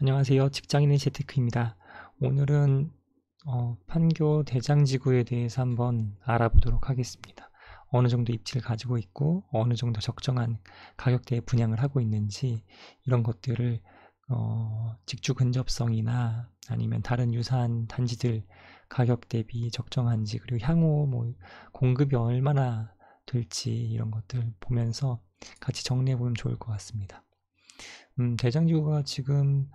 안녕하세요. 직장인의 재테크입니다. 오늘은 판교 대장지구에 대해서 한번 알아보도록 하겠습니다. 어느 정도 입지를 가지고 있고 어느 정도 적정한 가격대에 분양을 하고 있는지 이런 것들을 직주 근접성이나 아니면 다른 유사한 단지들 가격 대비 적정한지, 그리고 향후 뭐 공급이 얼마나 될지 이런 것들 보면서 같이 정리해 보면 좋을 것 같습니다. 대장지구가 지금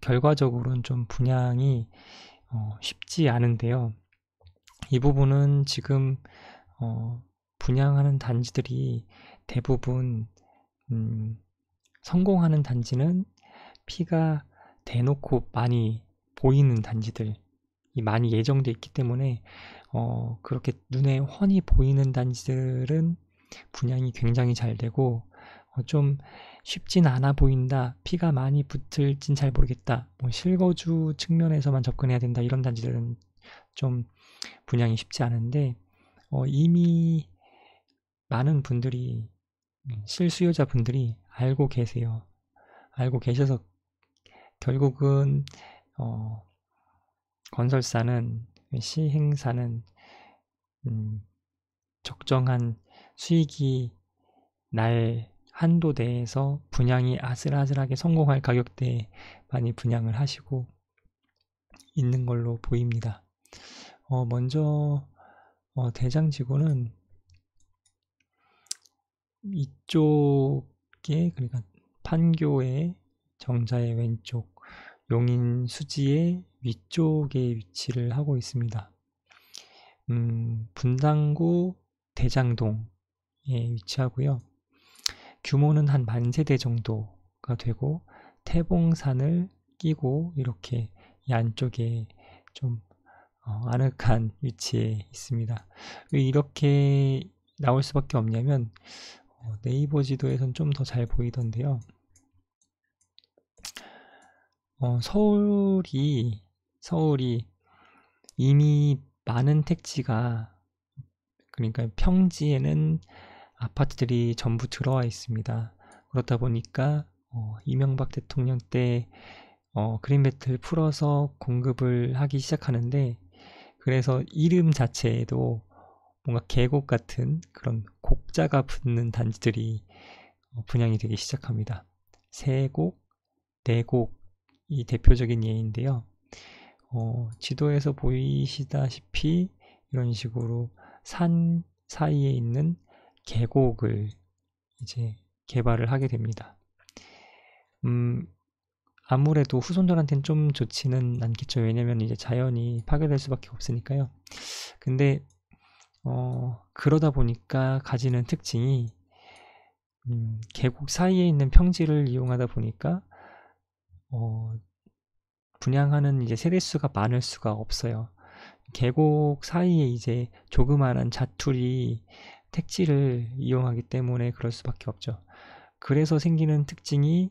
결과적으로는 좀 분양이 쉽지 않은데요. 이 부분은 지금 분양하는 단지들이 대부분 성공하는 단지는 피가 대놓고 많이 보이는 단지들이 많이 예정돼 있기 때문에 그렇게 눈에 훤히 보이는 단지들은 분양이 굉장히 잘 되고, 좀 쉽진 않아 보인다, 피가 많이 붙을진 잘 모르겠다, 뭐 실거주 측면에서만 접근해야 된다, 이런 단지들은 좀 분양이 쉽지 않은데, 이미 많은 분들이, 실수요자분들이 알고 계세요. 알고 계셔서 결국은 건설사는, 시행사는 적정한 수익이 날 한도 내에서 분양이 아슬아슬하게 성공할 가격대에 많이 분양을 하시고 있는 걸로 보입니다. 먼저 대장지구는 이쪽에, 그러니까 판교의 정자의 왼쪽, 용인 수지의 위쪽에 위치를 하고 있습니다. 분당구 대장동에 위치하고요. 규모는 한 10,000세대 정도가 되고, 태봉산을 끼고 이렇게 이 안쪽에 좀 아늑한 위치에 있습니다. 왜 이렇게 나올 수밖에 없냐면, 네이버 지도에선 좀 더 잘 보이던데요. 서울이 이미 많은 택지가, 그러니까 평지에는 아파트들이 전부 들어와 있습니다. 그렇다 보니까 이명박 대통령 때 그린벨트를 풀어서 공급을 하기 시작하는데, 그래서 이름 자체에도 뭔가 계곡 같은 그런 곡자가 붙는 단지들이 분양이 되기 시작합니다. 세곡, 네곡이 대표적인 예인데요. 지도에서 보이시다시피 이런 식으로 산 사이에 있는 계곡을 이제 개발을 하게 됩니다. 아무래도 후손들한테는 좀 좋지는 않겠죠. 왜냐면 이제 자연이 파괴될 수밖에 없으니까요. 근데 그러다 보니까 가지는 특징이, 계곡 사이에 있는 평지를 이용하다 보니까 분양하는 이제 세대수가 많을 수가 없어요. 계곡 사이에 이제 조그마한 자투리 택지를 이용하기 때문에 그럴 수밖에 없죠. 그래서 생기는 특징이,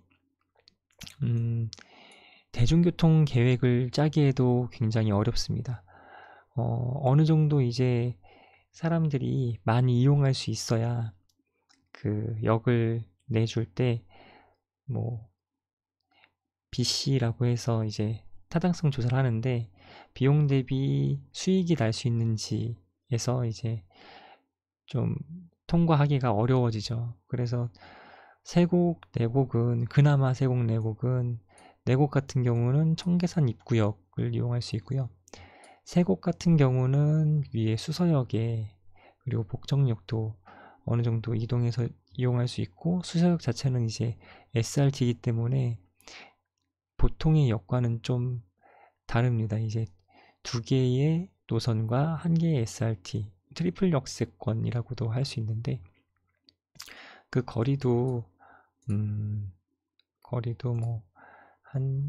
대중교통 계획을 짜기에도 굉장히 어렵습니다. 어느 정도 이제 사람들이 많이 이용할 수 있어야 그 역을 내줄 때, 뭐 BC라고 해서 이제 타당성 조사를 하는데, 비용 대비 수익이 날 수 있는지에서 이제 좀 통과하기가 어려워지죠. 그래서 세곡, 내곡은, 그나마 세곡, 내곡은, 내곡 같은 경우는 청계산 입구역을 이용할 수 있고요. 세곡 같은 경우는 위에 수서역에, 그리고 복정역도 어느 정도 이동해서 이용할 수 있고, 수서역 자체는 이제 SRT이기 때문에 보통의 역과는 좀 다릅니다. 이제 두 개의 노선과 한 개의 SRT, 트리플 역세권이라고도 할 수 있는데, 그 거리도 뭐 한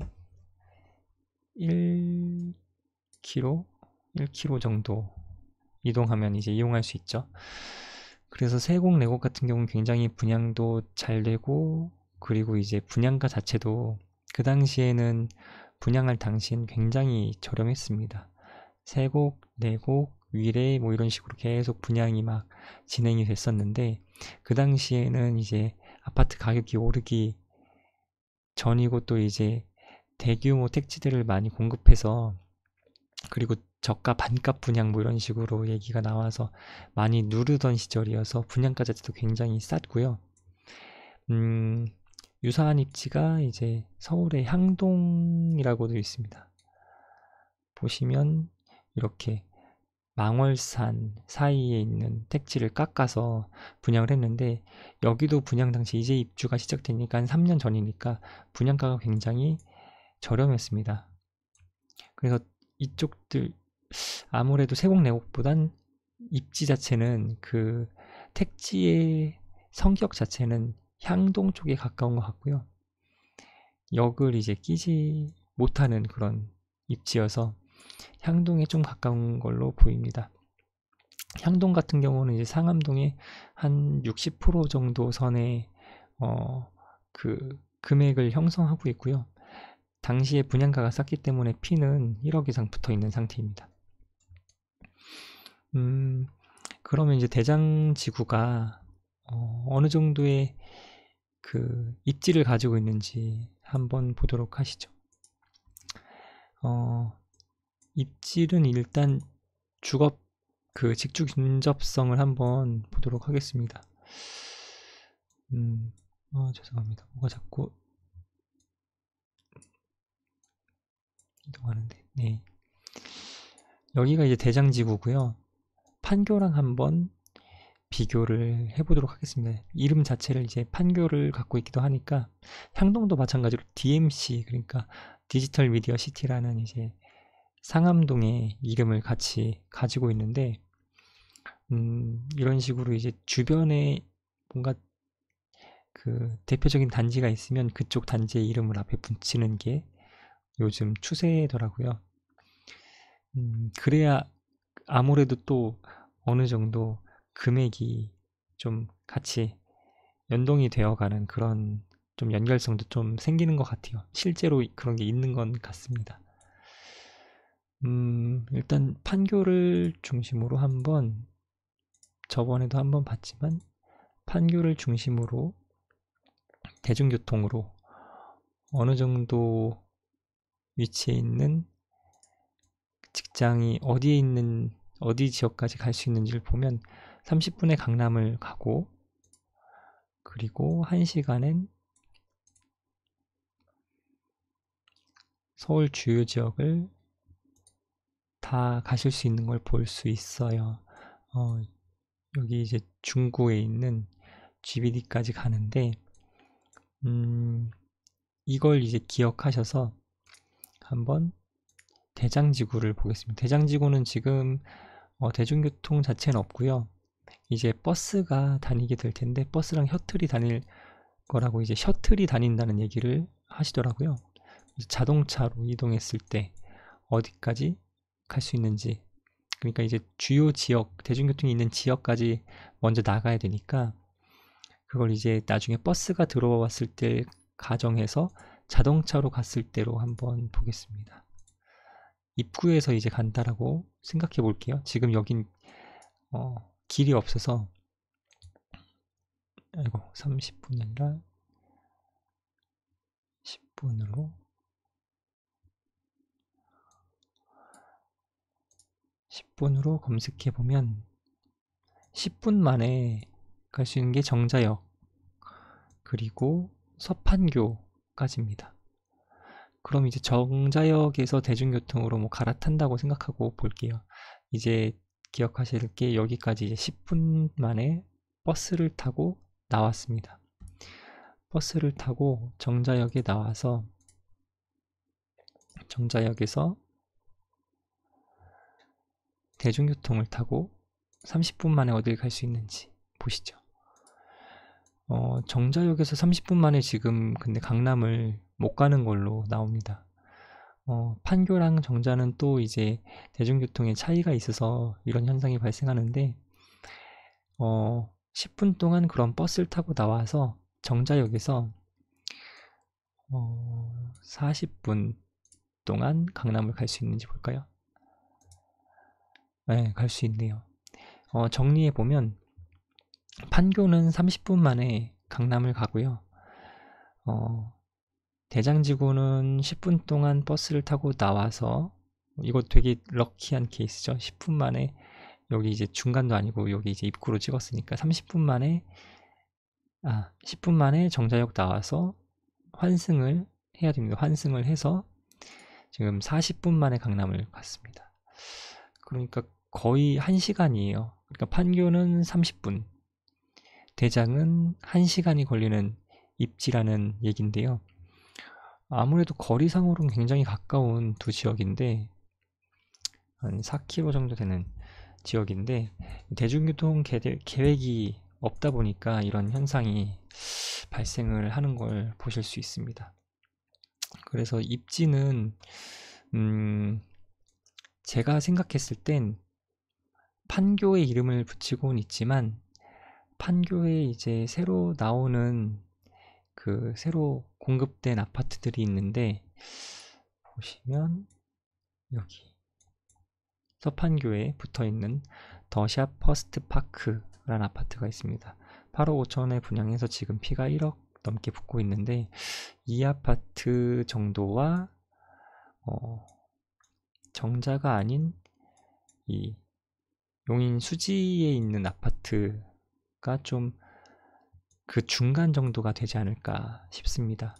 1km, 1km 정도 이동하면 이제 이용할 수 있죠. 그래서 세곡, 내곡 같은 경우는 굉장히 분양도 잘 되고, 그리고 이제 분양가 자체도 그 당시에는, 분양할 당시엔 굉장히 저렴했습니다. 세곡, 네곡, 위례 뭐 이런 식으로 계속 분양이 막 진행이 됐었는데, 그 당시에는 이제 아파트 가격이 오르기 전이고, 또 이제 대규모 택지들을 많이 공급해서, 그리고 저가 반값 분양 뭐 이런 식으로 얘기가 나와서 많이 누르던 시절이어서 분양가 자체도 굉장히 쌌고요. 유사한 입지가 이제 서울의 향동이라고도 있습니다. 보시면 이렇게 망월산 사이에 있는 택지를 깎아서 분양을 했는데, 여기도 분양 당시 이제 입주가 시작되니까 한 3년 전이니까 분양가가 굉장히 저렴했습니다. 그래서 이쪽들 아무래도 세곡내곡보단 입지 자체는 그 택지의 성격 자체는 향동 쪽에 가까운 것 같고요. 역을 이제 끼지 못하는 그런 입지여서 향동에 좀 가까운 걸로 보입니다. 향동 같은 경우는 이제 상암동의 한 60% 정도 선의 그 금액을 형성하고 있고요. 당시에 분양가가 쌌기 때문에 피는 1억 이상 붙어 있는 상태입니다. 그러면 이제 대장지구가 어느 정도의 그 입지를 가지고 있는지 한번 보도록 하시죠. 입지는 일단 주거 그 직주 근접성을 한번 보도록 하겠습니다. 죄송합니다. 뭐가 자꾸 이동하는데. 네. 여기가 이제 대장지구고요. 판교랑 한번 비교를 해보도록 하겠습니다. 이름 자체를 이제 판교를 갖고 있기도 하니까, 향동도 마찬가지로 DMC, 그러니까 디지털 미디어 시티라는 이제 상암동의 이름을 같이 가지고 있는데, 이런 식으로 이제 주변에 뭔가 그 대표적인 단지가 있으면 그쪽 단지의 이름을 앞에 붙이는 게 요즘 추세더라고요. 그래야 아무래도 또 어느 정도 금액이 좀 같이 연동이 되어가는 그런 좀 연결성도 좀 생기는 것 같아요. 실제로 그런 게 있는 건 같습니다. 일단 판교를 중심으로 한번, 저번에도 한번 봤지만 판교를 중심으로 대중교통으로 어느 정도 위치에 있는 직장이 어디에 있는 어디 지역까지 갈 수 있는지를 보면 30분에 강남을 가고, 그리고 1시간엔 서울 주요 지역을 다 가실 수 있는 걸 볼 수 있어요. 여기 이제 중구에 있는 GBD까지 가는데, 이걸 이제 기억하셔서 한번 대장지구를 보겠습니다. 대장지구는 지금 대중교통 자체는 없고요. 이제 버스가 다니게 될 텐데, 버스랑 셔틀이 다닐 거라고 이제 셔틀이 다닌다는 얘기를 하시더라고요. 자동차로 이동했을 때 어디까지 갈 수 있는지, 그러니까 이제 주요 지역, 대중교통이 있는 지역까지 먼저 나가야 되니까, 그걸 이제 나중에 버스가 들어왔을 때 가정해서 자동차로 갔을 때로 한번 보겠습니다. 입구에서 이제 간다라고 생각해 볼게요. 지금 여긴 길이 없어서, 아이고 30분이 아니라 10분으로 10분으로 검색해 보면 10분 만에 갈 수 있는 게 정자역 그리고 서판교까지입니다. 그럼 이제 정자역에서 대중교통으로 뭐 갈아탄다고 생각하고 볼게요. 이제 기억하실 게 여기까지 이제 10분 만에 버스를 타고 나왔습니다. 버스를 타고 정자역에 나와서 정자역에서 대중교통을 타고 30분 만에 어딜 갈 수 있는지 보시죠. 정자역에서 30분 만에 지금 근데 강남을 못 가는 걸로 나옵니다. 판교랑 정자는 또 이제 대중교통의 차이가 있어서 이런 현상이 발생하는데, 10분 동안 그런 버스를 타고 나와서 정자역에서 40분 동안 강남을 갈 수 있는지 볼까요? 네, 갈 수 있네요. 정리해보면 판교는 30분 만에 강남을 가고요. 대장지구는 10분 동안 버스를 타고 나와서, 이거 되게 럭키한 케이스죠. 10분 만에, 여기 이제 중간도 아니고 여기 이제 입구로 찍었으니까 30분 만에, 10분 만에 정자역 나와서 환승을 해야 됩니다. 환승을 해서 지금 40분 만에 강남을 갔습니다. 그러니까 거의 1시간이에요. 그러니까 판교는 30분, 대장은 1시간이 걸리는 입지라는 얘긴데요. 아무래도 거리상으로는 굉장히 가까운 두 지역인데, 한 4km 정도 되는 지역인데, 대중교통 계획이 없다 보니까 이런 현상이 발생을 하는 걸 보실 수 있습니다. 그래서 입지는 제가 생각했을 땐 판교에 이름을 붙이고는 있지만, 판교에 이제 새로 나오는 그 새로 공급된 아파트들이 있는데, 보시면 여기 서판교에 붙어있는 더샵 퍼스트 파크라는 아파트가 있습니다. 8억 5천원에 분양해서 지금 피가 1억 넘게 붙고 있는데, 이 아파트 정도와 정자가 아닌 이 용인 수지에 있는 아파트가 좀 그 중간 정도가 되지 않을까 싶습니다.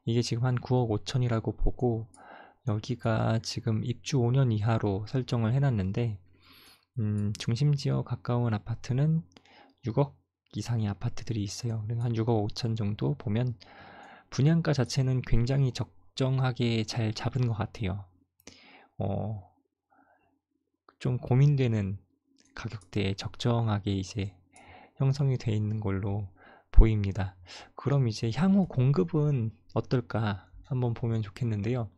이게 지금 한 9억 5천이라고 보고, 여기가 지금 입주 5년 이하로 설정을 해놨는데, 중심지역 가까운 아파트는 6억 이상의 아파트들이 있어요. 한 6억 5천 정도 보면 분양가 자체는 굉장히 적정하게 잘 잡은 것 같아요. 좀 고민되는 가격대에 적정하게 이제 형성이 되어 있는 걸로 보입니다. 그럼 이제 향후 공급은 어떨까 한번 보면 좋겠는데요.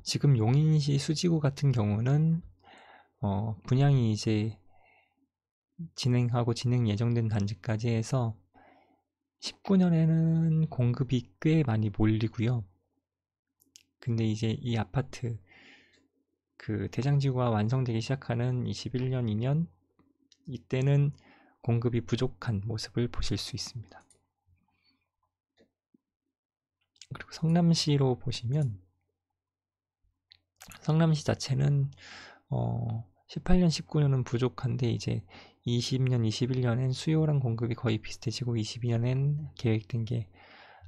지금 용인시 수지구 같은 경우는 분양이 이제 진행하고 진행 예정된 단지까지 해서 19년에는 공급이 꽤 많이 몰리고요. 근데 이제 이 아파트 그 대장지구가 완성되기 시작하는 21년, 2년 이때는 공급이 부족한 모습을 보실 수 있습니다. 그리고 성남시로 보시면, 성남시 자체는 18년, 19년은 부족한데 이제 20년, 21년엔 수요랑 공급이 거의 비슷해지고 22년엔 계획된 게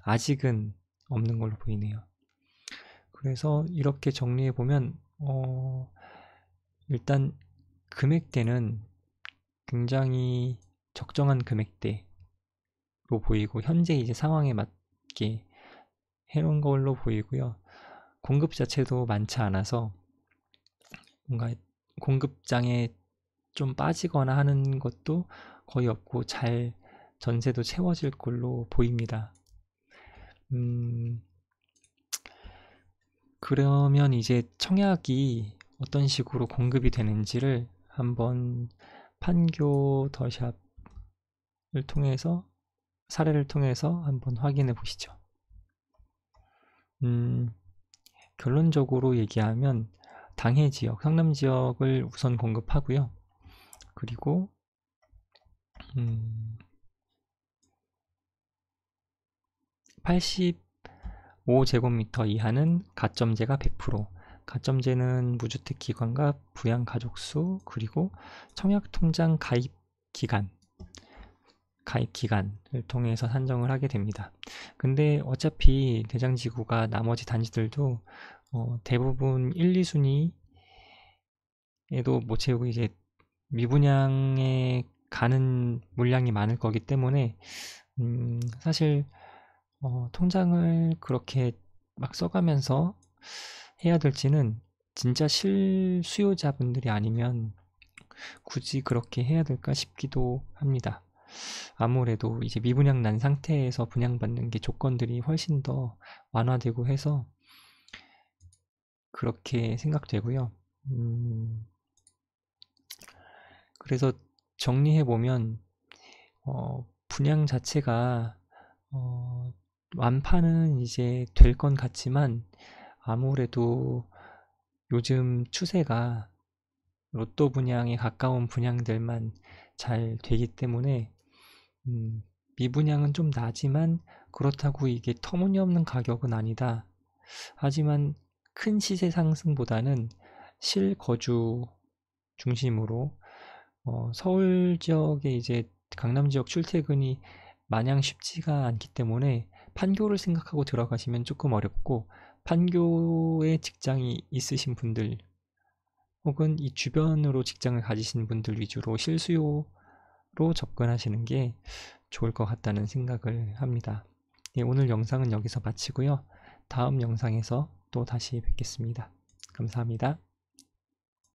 아직은 없는 걸로 보이네요. 그래서 이렇게 정리해 보면 일단 금액대는 굉장히 적정한 금액대로 보이고, 현재 이제 상황에 맞게 해놓은 걸로 보이고요. 공급 자체도 많지 않아서 뭔가 공급장에 좀 빠지거나 하는 것도 거의 없고 잘 전세도 채워질 걸로 보입니다. 그러면 이제 청약이 어떤 식으로 공급이 되는지를 한번 판교 더샵을 통해서, 사례를 통해서 한번 확인해 보시죠. 결론적으로 얘기하면 당해 지역, 성남 지역을 우선 공급하고요. 그리고 85제곱미터 이하는 가점제가 100%, 가점제는 무주택 기관과 부양 가족수, 그리고 청약통장 가입기간을 통해서 산정을 하게 됩니다. 근데 어차피 대장지구가 나머지 단지들도 대부분 1, 2순위에도 못 채우고 이제 미분양에 가는 물량이 많을 거기 때문에 사실 통장을 그렇게 막 써가면서 해야 될지는 진짜 실수요자분들이 아니면 굳이 그렇게 해야 될까 싶기도 합니다. 아무래도 이제 미분양 난 상태에서 분양받는 게 조건들이 훨씬 더 완화되고 해서 그렇게 생각되고요. 그래서 정리해보면 분양 자체가 완판은 이제 될 건 같지만, 아무래도 요즘 추세가 로또 분양에 가까운 분양들만 잘 되기 때문에 미분양은 좀 나지만 그렇다고 이게 터무니없는 가격은 아니다. 하지만 큰 시세 상승보다는 실거주 중심으로 서울 지역에 이제 강남 지역 출퇴근이 마냥 쉽지가 않기 때문에 판교를 생각하고 들어가시면 조금 어렵고, 판교에 직장이 있으신 분들 혹은 이 주변으로 직장을 가지신 분들 위주로 실수요로 접근하시는 게 좋을 것 같다는 생각을 합니다. 네, 오늘 영상은 여기서 마치고요. 다음 영상에서 또 다시 뵙겠습니다. 감사합니다.